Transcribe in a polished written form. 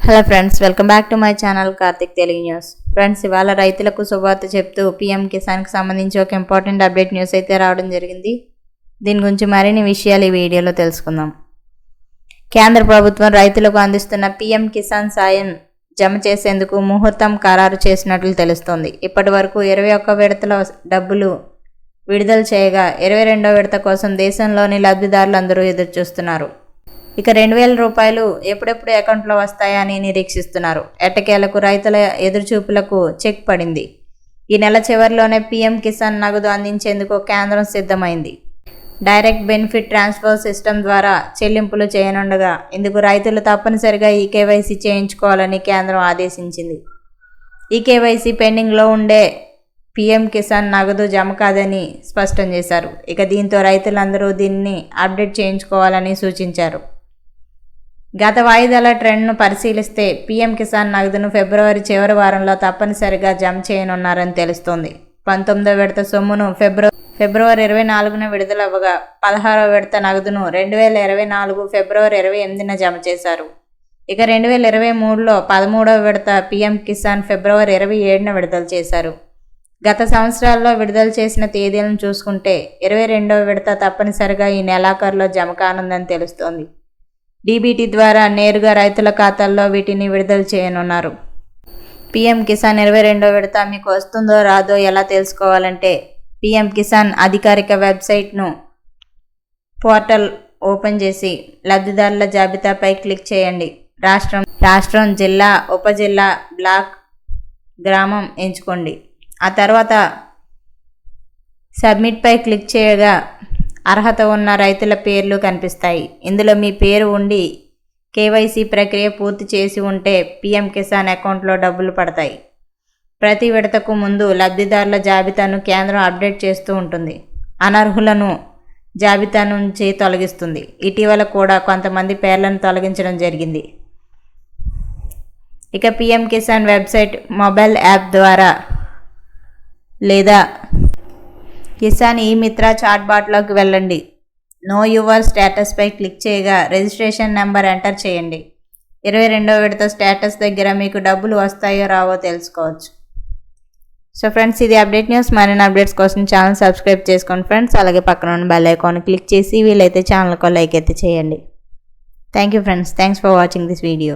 Hello friends, welcome back to my channel Karthik Telugu news. Friends, ఇవాళ రైతులకు శుభవార్త చెప్తూ పీఎం కిసాన్కి సంబంధించి ఒక ఇంపార్టెంట్ అప్డేట్ న్యూస్ అయితే రావడం జరిగింది. దీని గురించి మరిన్ని విషయాలు ఈ వీడియోలో తెలుసుకుందాం. కేంద్ర ప్రభుత్వం రైతులకు అందిస్తున్న పీఎం కిసాన్ సాయం జమ చేసేందుకు ముహూర్తం ఖరారు చేసినట్లు తెలుస్తోంది. ఇప్పటి వరకు 21 విడతల డబ్బులు విడుదల చేయగా 22వ విడత కోసం దేశంలోని లబ్ధిదారులందరూ ఎదురుచూస్తున్నారు. ఇక 2,000 రూపాయలు ఎప్పుడెప్పుడు అకౌంట్లో వస్తాయా అని నిరీక్షిస్తున్నారు. ఎట్టకేలకు రైతుల ఎదురుచూపులకు చెక్ పడింది. ఈ నెల చివరిలోనే పీఎం కిసాన్ నగదు అందించేందుకు కేంద్రం సిద్ధమైంది. డైరెక్ట్ బెనిఫిట్ ట్రాన్స్ఫర్ సిస్టమ్ ద్వారా చెల్లింపులు చేయనుండగా ఇందుకు రైతులు తప్పనిసరిగా ఈకేవైసీ చేయించుకోవాలని కేంద్రం ఆదేశించింది. ఈకేవైసీ పెండింగ్లో ఉండే పీఎం కిసాన్ నగదు జమ కాదని స్పష్టం చేశారు. ఇక దీంతో రైతులందరూ దీన్ని అప్డేట్ చేయించుకోవాలని సూచించారు. గత వాయిదాల ట్రెండ్ను పరిశీలిస్తే పీఎం కిసాన్ నగదును ఫిబ్రవరి చివరి వారంలో తప్పనిసరిగా జమ చేయనున్నారని తెలుస్తోంది. 19వ విడత సొమ్మును ఫిబ్రవరి 24న విడుదలవ్వగా 16వ విడత నగదును 2024 ఫిబ్రవరి 28న జమ చేశారు. ఇక 2023లో 13వ విడత పీఎం కిసాన్ ఫిబ్రవరి 27న విడుదల చేశారు. గత సంవత్సరాల్లో విడుదల చేసిన తేదీలను చూసుకుంటే 22వ విడత తప్పనిసరిగా ఈ నెలాఖరులో జమ కానుందని తెలుస్తోంది. డీబీటీ ద్వారా నేరుగా రైతుల ఖాతాల్లో వీటిని విడుదల చేయనున్నారు. పీఎం కిసాన్ 22వ విడత మీకు వస్తుందో రాదో ఎలా తెలుసుకోవాలంటే పీఎం కిసాన్ అధికారిక వెబ్సైట్ను పోర్టల్ ఓపెన్ చేసి లబ్ధిదారుల జాబితాపై క్లిక్ చేయండి. రాష్ట్రం, జిల్లా, ఉపజిల్లా, బ్లాక్, గ్రామం ఎంచుకోండి. ఆ తర్వాత సబ్మిట్పై క్లిక్ చేయగా అర్హత ఉన్న రైతుల పేర్లు కనిపిస్తాయి. ఇందులో మీ పేరు ఉండి కేవైసీ ప్రక్రియ పూర్తి చేసి ఉంటే పీఎం కిసాన్ అకౌంట్లో డబ్బులు పడతాయి. ప్రతి విడతకు ముందు లబ్ధిదారుల జాబితాను కేంద్రం అప్డేట్ చేస్తూ ఉంటుంది. అనర్హులను జాబితా నుంచి తొలగిస్తుంది. ఇటీవల కూడా కొంతమంది పేర్లను తొలగించడం జరిగింది. ఇక PM Kisan website, mobile app ద్వారా లేదా కిసాన్ ఈ-మిత్ర చాట్బాట్లోకి వెళ్ళండి. నో యువర్ స్టేటస్పై క్లిక్ చేయగా రిజిస్ట్రేషన్ నెంబర్ ఎంటర్ చేయండి. 22వ విడత స్టేటస్ దగ్గర మీకు డబ్బులు వస్తాయో రావో తెలుసుకోవచ్చు. సో ఫ్రెండ్స్, ఇది అప్డేట్ న్యూస్. మరిన్ని అప్డేట్స్ కోసం ఛానల్ సబ్స్క్రైబ్ చేసుకోండి ఫ్రెండ్స్. అలాగే పక్కన ఉన్న బెల్ ఐకాన్ క్లిక్ చేసి వీలైతే ఛానల్కి లైక్ అయితే చేయండి. Thank you friends. Thanks for watching this video.